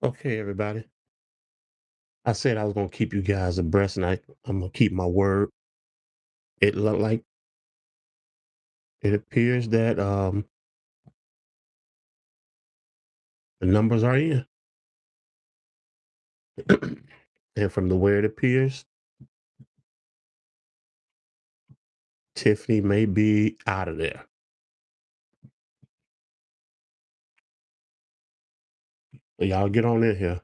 Okay, everybody. I said I was gonna keep you guys abreast, and I'm gonna keep my word. It look like it appears that the numbers are in, and from the way it appears, Tiffany may be out of there. So y'all get on in here.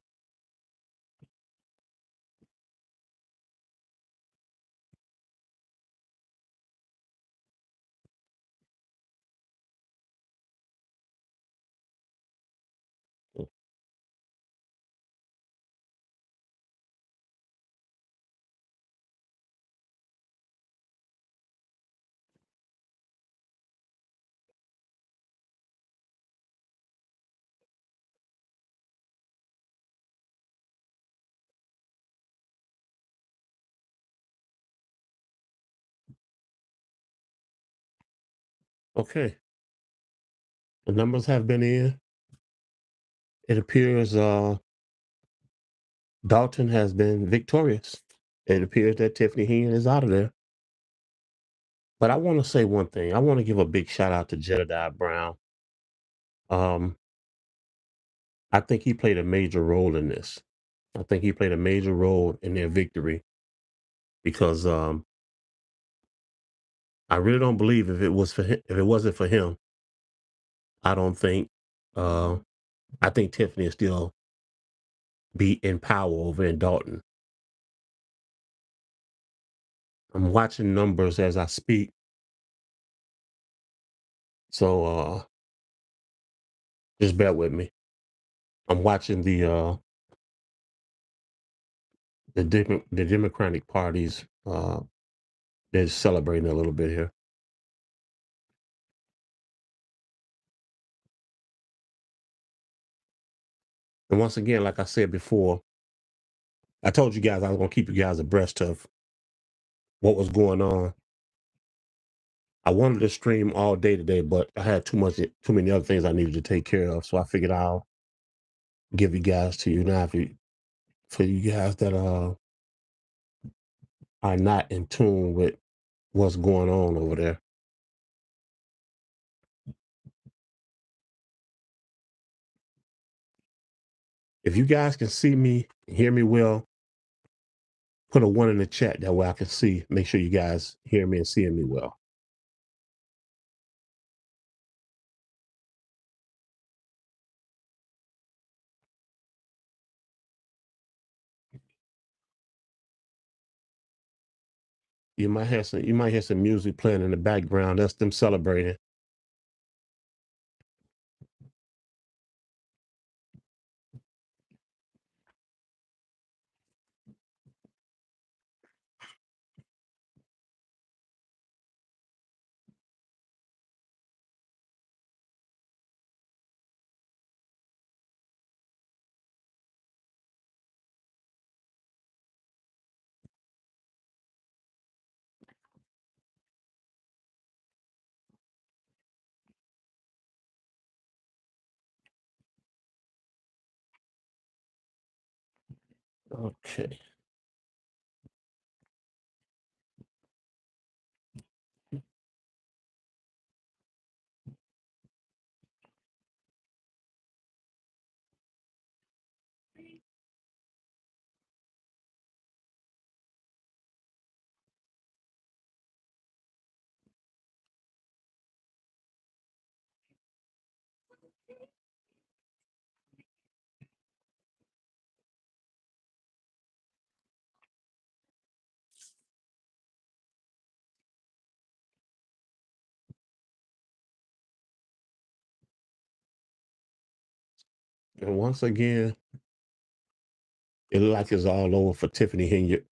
Okay, the numbers have been in. It appears Dalton has been victorious. It appears that Tiffany Henyard is out of there. But I want to say one thing. I want to give a big shout out to Jedediah Brown. Um, I think he played a major role in this. I think he played a major role in their victory because I really don't believe if it wasn't for him, I don't think uh I think Tiffany would still be in power over in Dalton. I'm watching numbers as I speak, so just bear with me. I'm watching the Democratic parties they're celebrating a little bit here. And once again, like I said before, I told you guys I was gonna keep you guys abreast of what was going on. I wanted to stream all day today, but I had too many other things I needed to take care of. So I figured I'll give you guys to you now for you guys that are not in tune with what's going on over there. If you guys can see me, hear me well, put a one in the chat. That way I can see, make sure you guys hear me and seeing me well. You might hear some music playing in the background. That's them celebrating. Okay. And once again, it look like it's all over for Tiffany Henyard.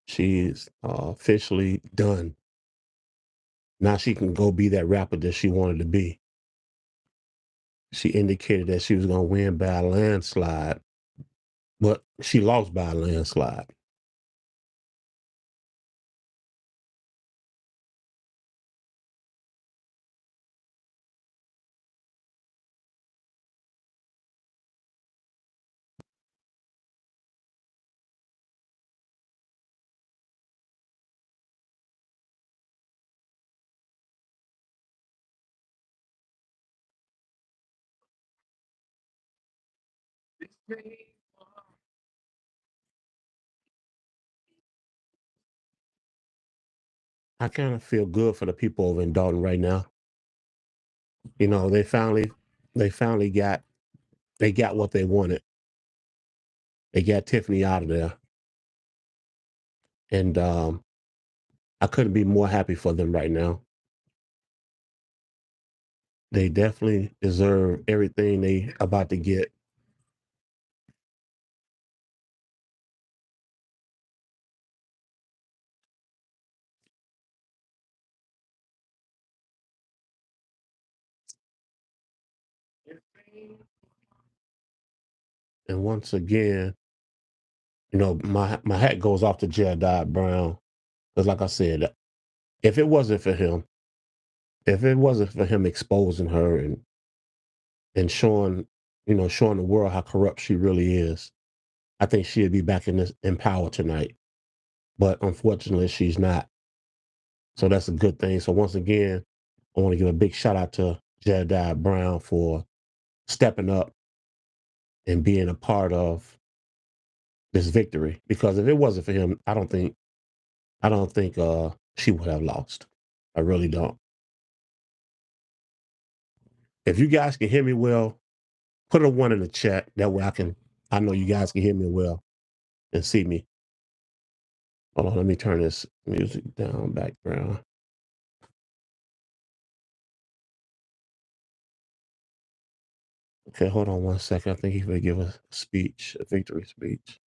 She's officially done. Now she can go be that rapper that she wanted to be. She indicated that she was going to win by a landslide, but she lost by a landslide. I kind of feel good for the people over in Dalton right now. You know, they finally got what they wanted. They got Tiffany out of there, and I couldn't be more happy for them right now. They definitely deserve everything they about to get. And once again, my hat goes off to Jedediah Brown because, like I said, if it wasn't for him, if it wasn't for him exposing her and showing the world how corrupt she really is, I think she'd be back in power tonight. But unfortunately, she's not. So that's a good thing. So once again, I want to give a big shout out to Jedediah Brown for stepping up and being a part of this victory. Because if it wasn't for him, I don't think she would have lost. I really don't. If you guys can hear me well, put a one in the chat. That way I know you guys can hear me well and see me. Hold on, let me turn this music down, background. Okay, hold on one second. I think he's gonna give a speech, a victory speech.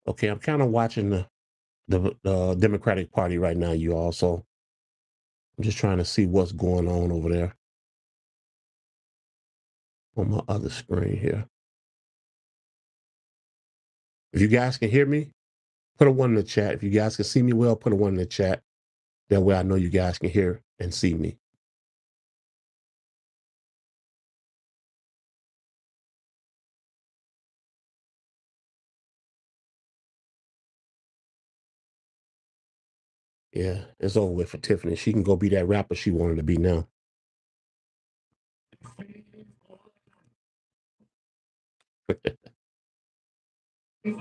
Okay, I'm kind of watching the Democratic Party right now, you all. So I'm just trying to see what's going on over there on my other screen here. If you guys can hear me, put a one in the chat. If you guys can see me well, put a one in the chat. That way I know you guys can hear and see me. Yeah, it's over with for Tiffany. She can go be that rapper she wanted to be now. Let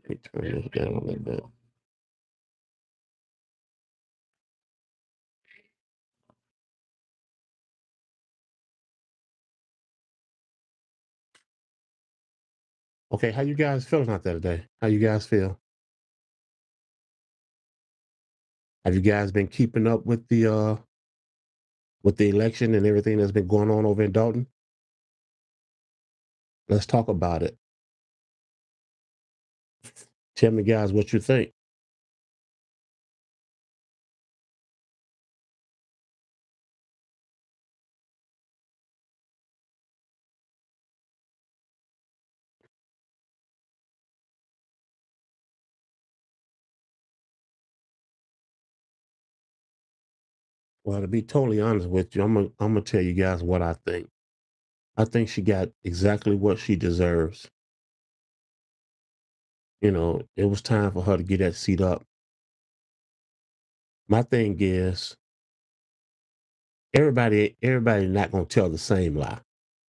me turn this down a little bit. Okay, how you guys feeling out there today? How you guys feel? Have you guys been keeping up with the election and everything that's been going on over in Dalton? Let's talk about it. Tell me, guys, what you think. Well, to be totally honest with you, I'm gonna tell you guys what I think. I think she got exactly what she deserves. It was time for her to get that seat up. My thing is, everybody not gonna tell the same lie.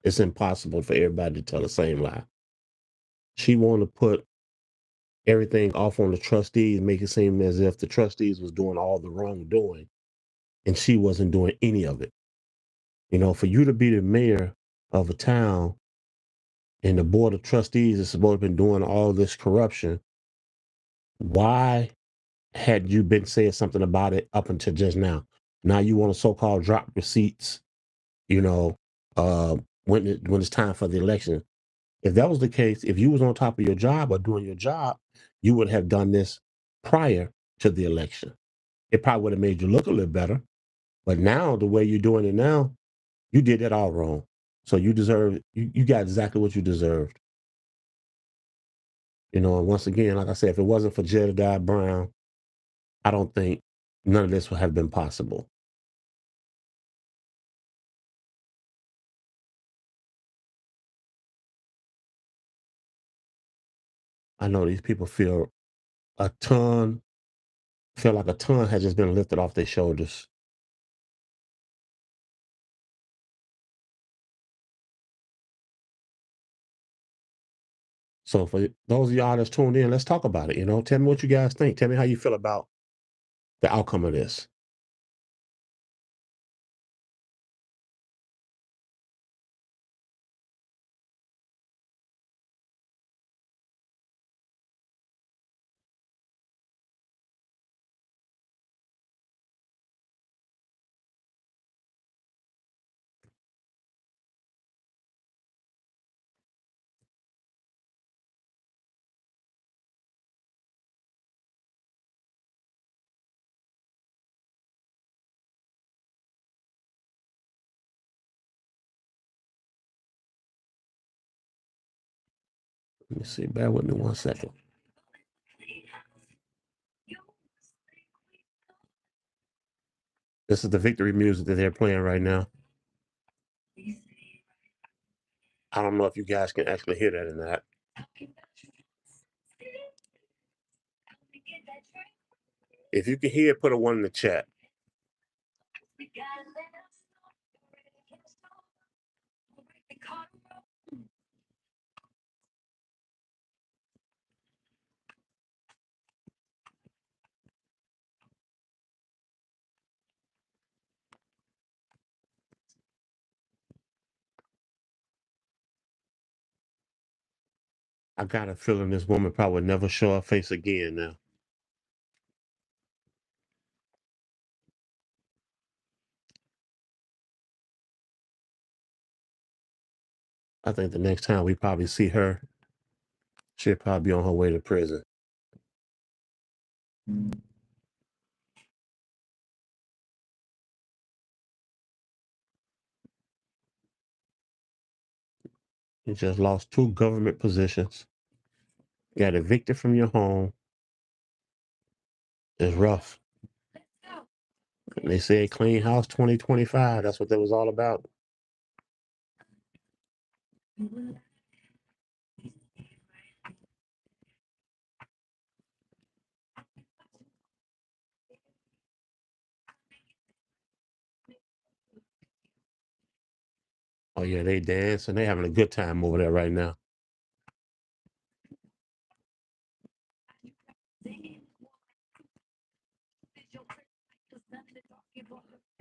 It's impossible for everybody to tell the same lie. She wanted to put everything off on the trustees, make it seem as if the trustees was doing all the wrongdoing, and she wasn't doing any of it. For you to be the mayor of a town and the board of trustees is supposed to be doing all this corruption, why had you been saying something about it up until just now? Now you want to so-called drop receipts, you know, uh, when it's time for the election. If that was the case, if you was on top of your job or doing your job, you would have done this prior to the election. It probably would have made you look a little better. But now, the way you're doing it now, you did that all wrong. So you got exactly what you deserved. And once again, like I said, if it wasn't for Jedediah Brown, I don't think none of this would have been possible. I know these people a ton feel like a ton has just been lifted off their shoulders. So for those of y'all that's tuned in, let's talk about it. Tell me what you guys think. Tell me how you feel about the outcome of this. Let me see. Bear with me 1 second. This is the victory music that they're playing right now. I don't know if you guys can actually hear that or not. If you can hear it, put a one in the chat. I got a feeling this woman probably never show her face again now. I think the next time we probably see her, she'll probably be on her way to prison. You just lost two government positions. Got evicted from your home. It's rough. And they said clean house 2025. That's what that was all about. Oh yeah, they dance and they having a good time over there right now.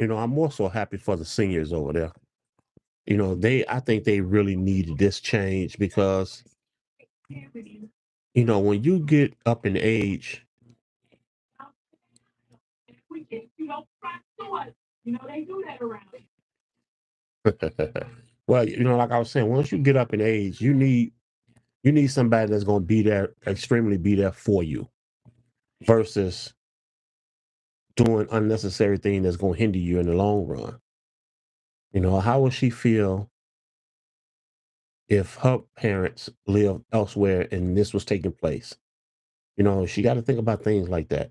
I'm more so happy for the seniors over there. I think they really needed this change because, when you get up in age, well, like I was saying, once you get up in age, you need somebody that's gonna be there, extremely be there for you, versus doing unnecessary thing that's gonna hinder you in the long run. How would she feel if her parents lived elsewhere and this was taking place? She got to think about things like that.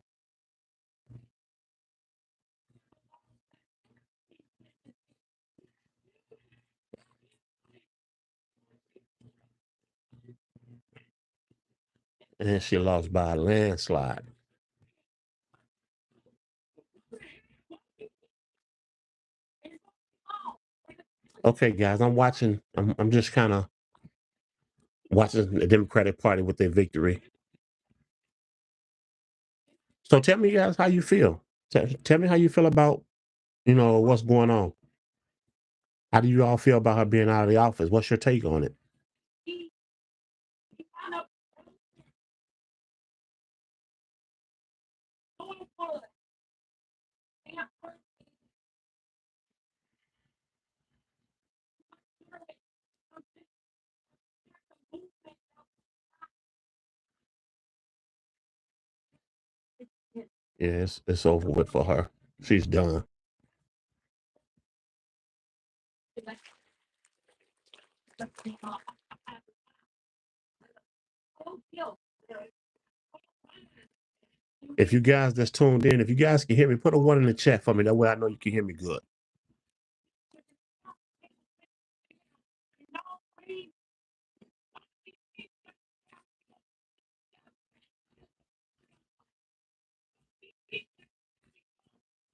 And she lost by a landslide. Okay, guys, I'm watching. I'm just kind of watching the Democratic Party with their victory. So tell me, guys, how you feel. Tell me how you feel about what's going on. How do you all feel about her being out of the office? What's your take on it? Yeah, it's over with for her. She's done. If you guys that's tuned in, if you guys can hear me, put a one in the chat for me. That way I know you can hear me good.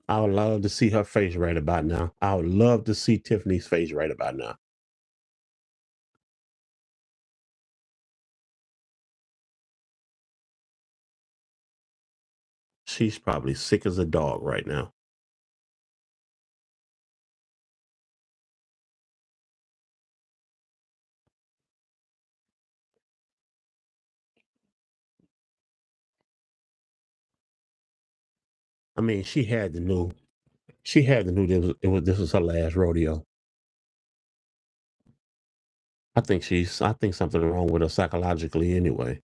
I would love to see her face right about now. I would love to see Tiffany's face right about now. She's probably sick as a dog right now. I mean, she had to knew this was her last rodeo. I think something wrong with her psychologically anyway,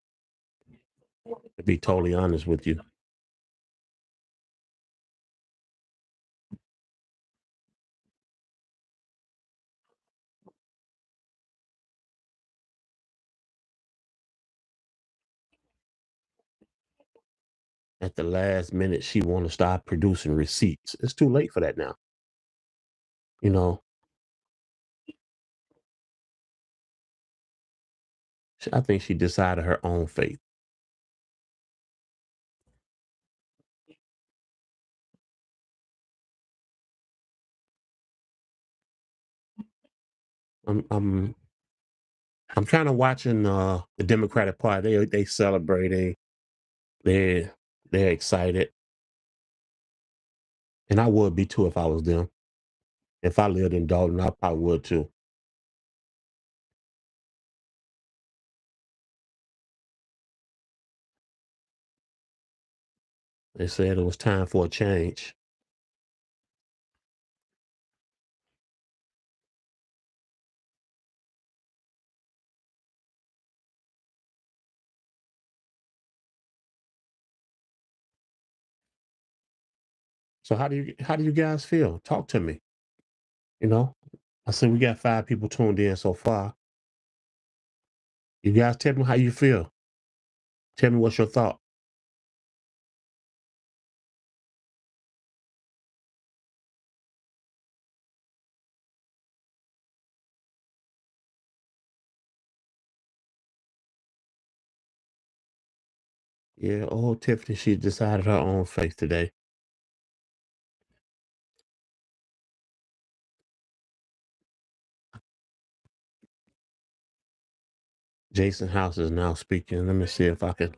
to be totally honest with you. At the last minute, she want to start producing receipts. It's too late for that now. You know, I think she decided her own fate. I'm I'm I'm kind of watching the Democratic Party. They celebrating. They they're excited, and I would be too if I was them. If I lived in Dalton, I probably would too. They said it was time for a change. So how do you guys feel? Talk to me. You know, I see we got 5 people tuned in so far. You guys tell me how you feel. Tell me what's your thought. Yeah, oh Tiffany, she decided her own fate today. Jason House is now speaking. Let me see if I can.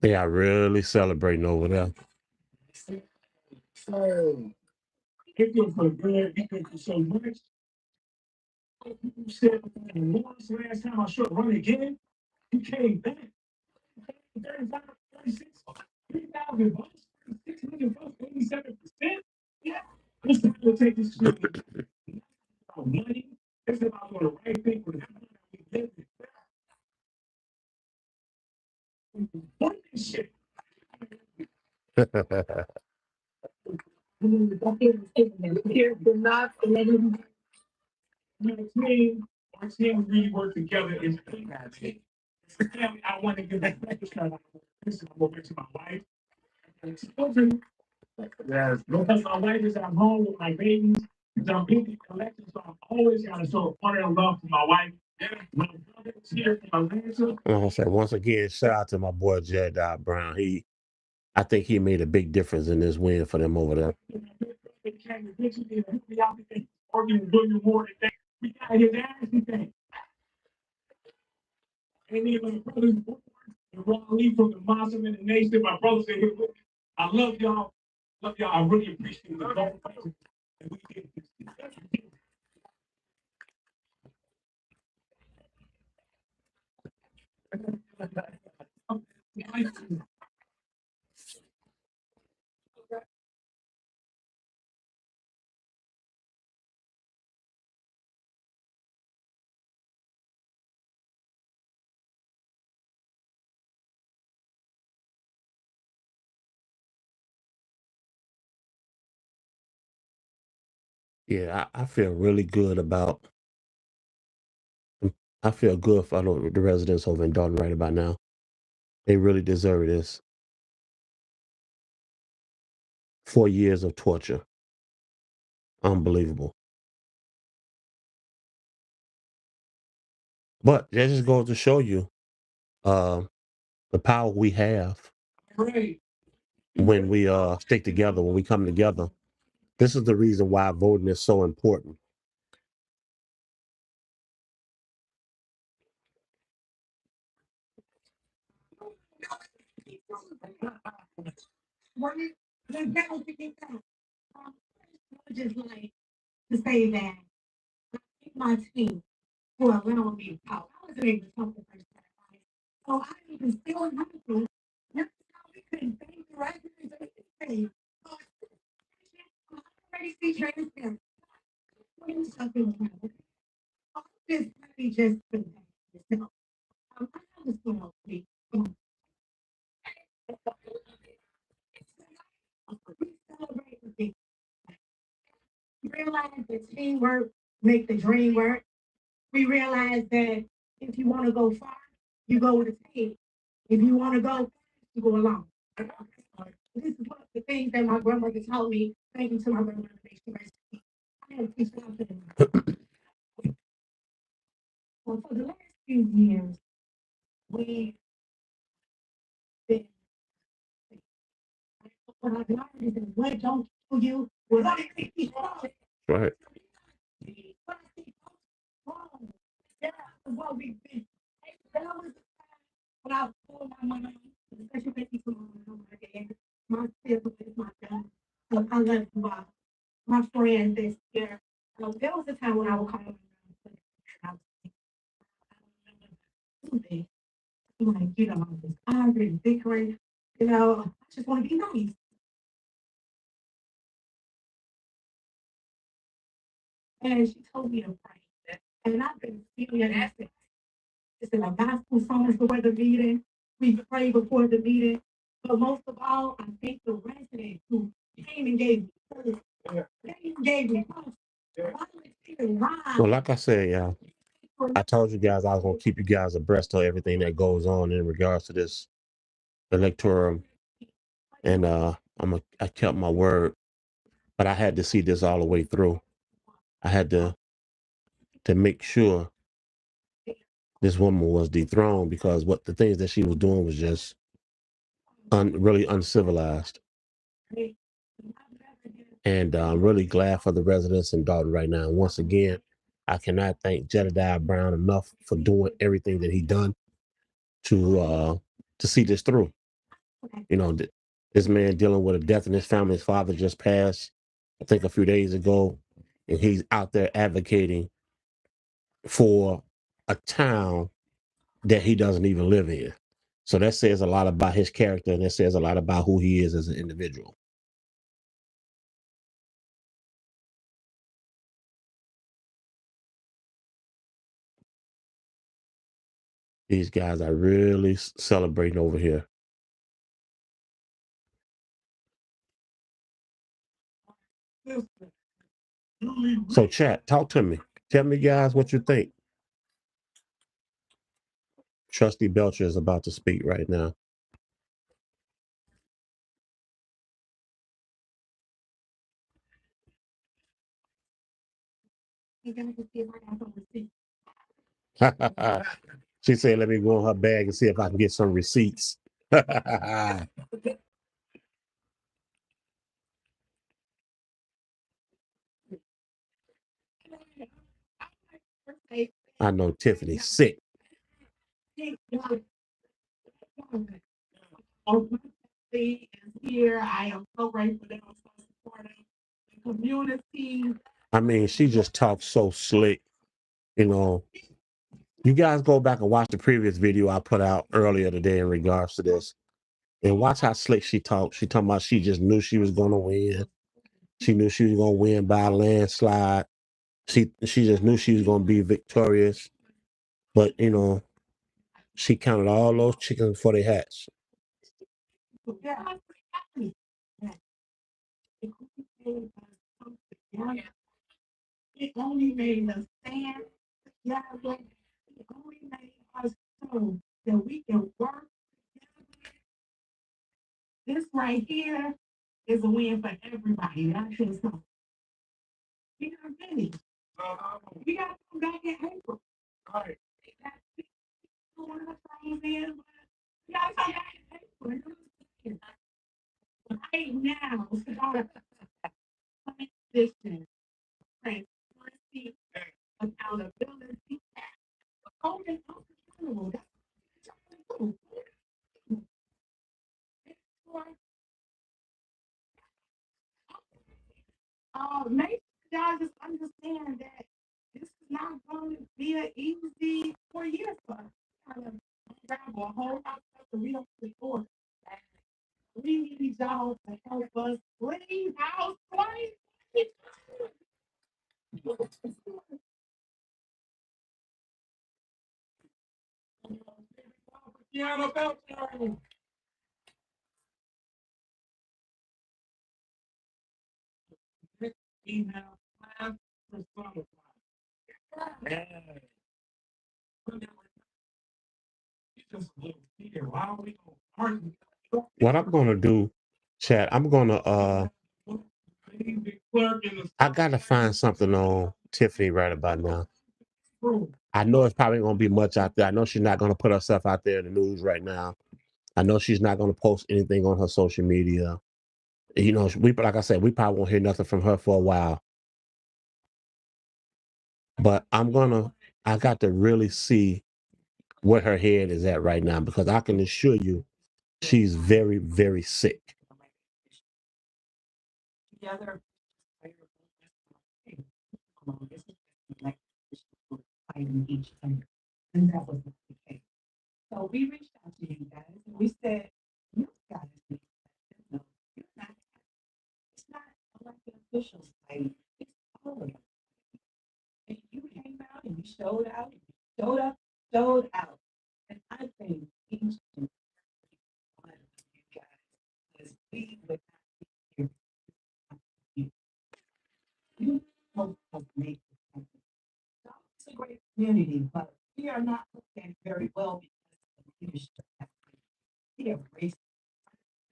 They are really celebrating over there. Like I said, once again, shout out to my boy Jed Brown. I think he made a big difference in this win for them over there. Yeah, I feel really good about. I feel good for the residents over in Dalton right about now. They really deserve this. 4 years of torture, unbelievable. But that just goes to show you uh, the power we have when we stick together, when we come together. This is the reason why voting is so important. Right. Well, like I said, yeah, I told you guys I was gonna keep you guys abreast of everything that goes on in regards to this electoral, and I kept my word, but I had to see this all the way through. I had to make sure this woman was dethroned because what the things that she was doing was just really uncivilized. And I'm really glad for the residents in Dalton right now. And once again, I cannot thank Jedediah Brown enough for doing everything that he done to see this through. You know, this man dealing with a death in his family. His father just passed, I think, a few days ago, and he's out there advocating for a town that he doesn't even live in. So that says a lot about his character, and that says a lot about who he is as an individual. These guys are really celebrating over here. So, chat, talk to me. Tell me, guys, what you think. Trusty Belcher is about to speak right now. She said, let me go in her bag and see if I can get some receipts. I know Tiffany's sick. Here, I am so grateful that I'm so supportive of the community. I mean, she just talks so slick, you know. You guys go back and watch the previous video I put out earlier today in regards to this. And watch how slick she talked. She talking about she just knew she was gonna win. She knew she was gonna win by a landslide. She just knew she was gonna be victorious. But you know, she counted all those chickens before they hatched. It only made us stand together. It only made us so that we can work together. This right here is a win for everybody, not just us. We got finished. We got to come back in April. Right. One of the things is, we got to come back in April. Right now, it's about transition, transparency, accountability. Holding accountable. Make sure y'all just understand that this is not going to be an easy 4 years for us. Kind of unravel a whole lot of stuff that we don't support. We need y'all to help us bring out 20. What I'm gonna do, chat, I'm gonna I gotta find something on Tiffany right about now. I know it's probably gonna be much out there. I know she's not gonna put herself out there in the news right now. I know she's not gonna post anything on her social media. You know, we like I said, we probably won't hear nothing from her for a while. But I got to really see what her head is at right now because I can assure you she's very, very sick. So we reached out to you guys and we said, you guys, no, you're not, it's not like an official site, it's public. And you came out and you showed out, you showed up, showed out. And I think each and every one of you guys is we would not be here. You you help us make this happen. So it's a great community, but we are not looked at very well because of the leadership. We are racist.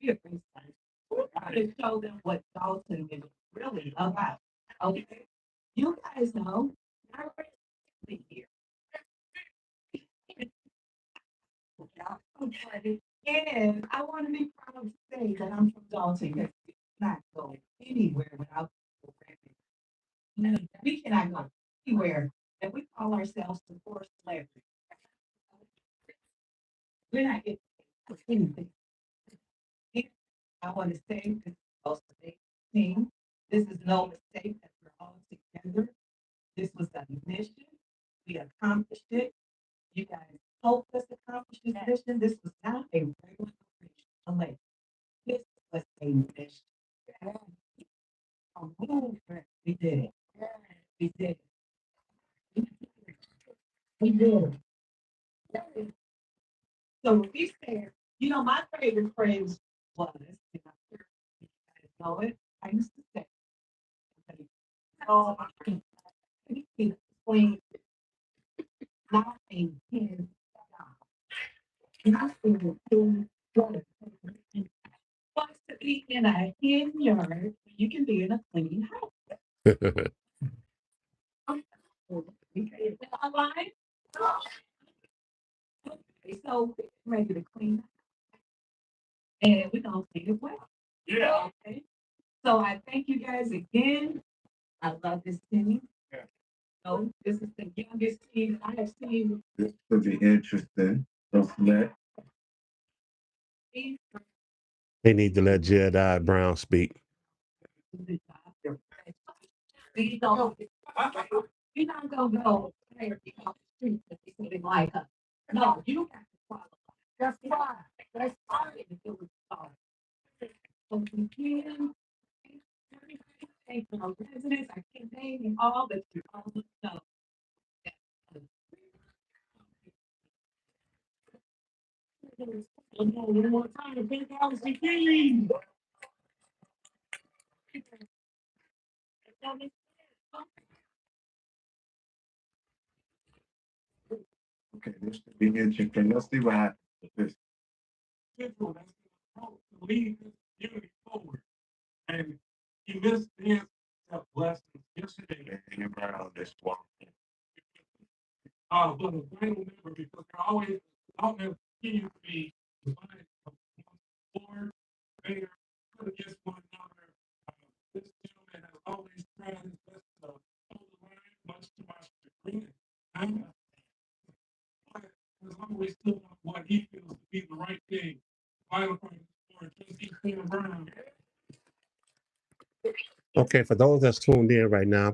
We are racist. We're trying to show them what Dalton is really about. Okay. You guys know, not racist here. And I want to be proud to say that I'm from Dalton. not go anywhere without programming. No, we cannot go anywhere. And we call ourselves the force celebrity. We're not getting paid for anything. I want to say this is supposed to be a team. This is no mistake that we're all together. This was a mission. We accomplished it. You guys helped us accomplish this mission. This was not a regular mission. This was a mission. We did it. We did it. We did it. So when we said, my favorite phrase was, and I'm sure you guys know it, I used to say, oh, I can explain not a kid, not a wants to be in a henyard, you can be in a clean house. Okay, online. Okay, so we're ready to clean and we're gonna clean it well. Yeah. Okay. So I thank you guys again. I love this team. Yeah. So this is the youngest team I have seen. This will be interesting. So let They need to let Jedi Brown speak. you know, you're not gonna go there off the street because they say they like us. No, you have to follow. That's why. That's why it was followed. So we can thank our residents. I can't name them all, but you all know. One more time, big house again. Okay, this should be interesting. Let's see what happens with this. Central that's going to lead this unity forward. And he missed his blessings yesterday. And you brought out this one. But a final member because they're always continue to be divided board, mayor, put against one another. This gentleman has always tried his best to hold the line, much to my chagrin. And has always stood up what he feels to be the right thing. Final point for Trustee Clear Brown. Okay, for those that's tuned in right now,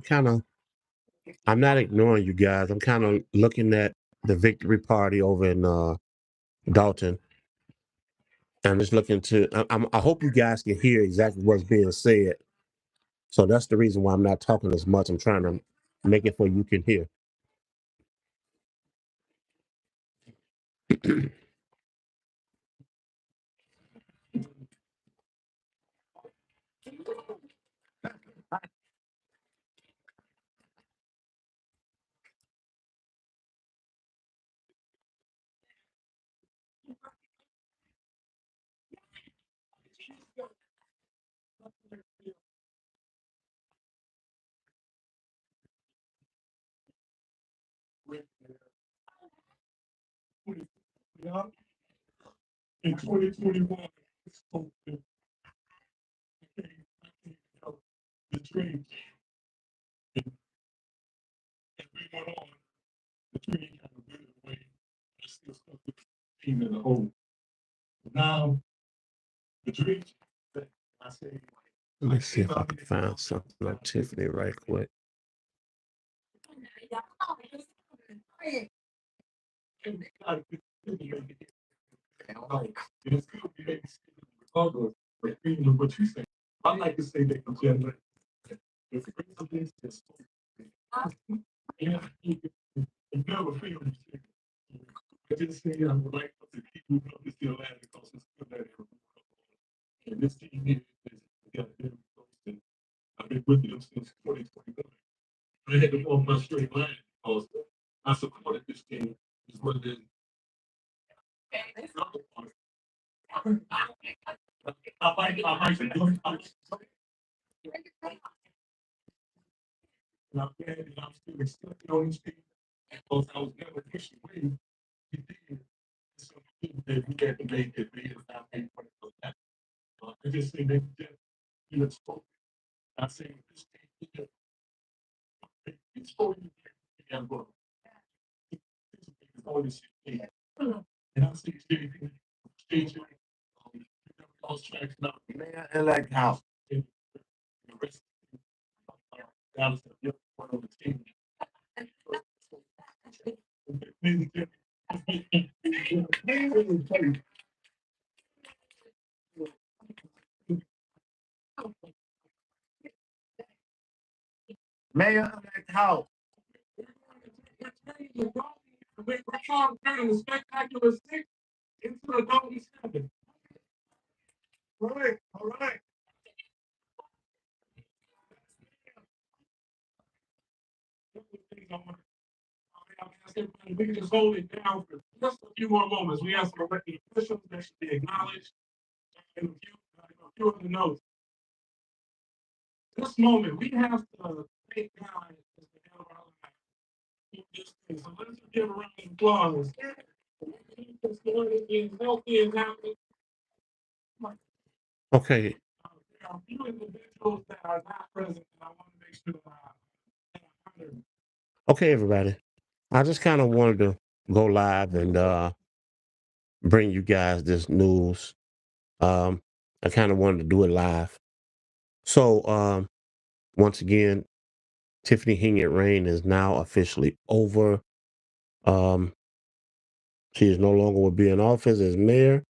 I'm not ignoring you guys. I'm kind of looking at the victory party over in Dalton. I'm just looking I hope you guys can hear exactly what's being said. So that's the reason why I'm not talking as much. I'm trying to make it so you can hear. In 2021, the dream and we went on. The dream kind of went away. I still stuck with the team as a whole. Now, the dream that I say, Let me see if I can find something on Tiffany right quick. What you say. I like to say that the gentleman, if president is you never feel the I just say I would like to keep moving up this still land because it's still that and this team here is together very close and I've been with them since 2021. I had to walk my straight line because I supported this team as well as and I'm glad that I'm still accepted on this team because I was never pushed away. We did something that we had to make it be I just say that you have spoken. I say this thing, it's for you and bro. It's always and I see anything stage lost tracks now. Mayor elect House. And the rest Dallas have one of the team. Mayor elect House. The spectacular six into the golden seven. All right, all right. We can just hold it down for just a few more moments. We have some elected officials that should be acknowledged and a few other notes. This moment, we have to thank God as the head of our life. So let's give a round of applause. This morning being healthy and happy. Okay. There are a few individuals that are not present, and I want to make sure that I honor them. Okay, everybody. I just kind of wanted to go live and bring you guys this news. I kind of wanted to do it live. So once again, Tiffany Henyard reign is now officially over. Um, she is no longer will be in office as mayor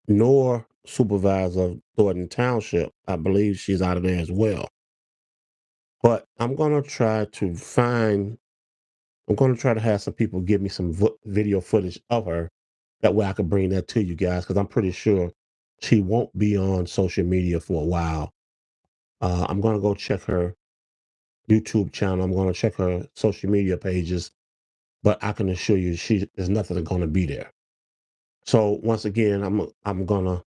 nor supervisor of Thornton Township. I believe she's out of there as well. But I'm gonna try to have some people give me some video footage of her. That way I can bring that to you guys because I'm pretty sure she won't be on social media for a while. I'm gonna go check her YouTube channel. I'm gonna check her social media pages, but I can assure you there's nothing gonna be there. So once again, I'm gonna,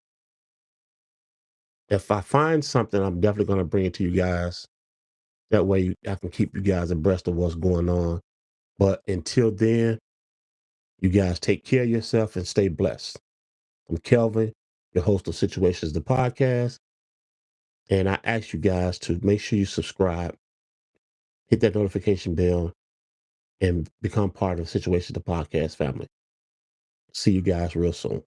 if I find something, I'm definitely gonna bring it to you guys. That way I can keep you guys abreast of what's going on. But until then, you guys take care of yourself and stay blessed. I'm Kelvin, your host of Situations, the podcast. And I ask you guys to make sure you subscribe, hit that notification bell, and become part of Situations, the podcast family. See you guys real soon.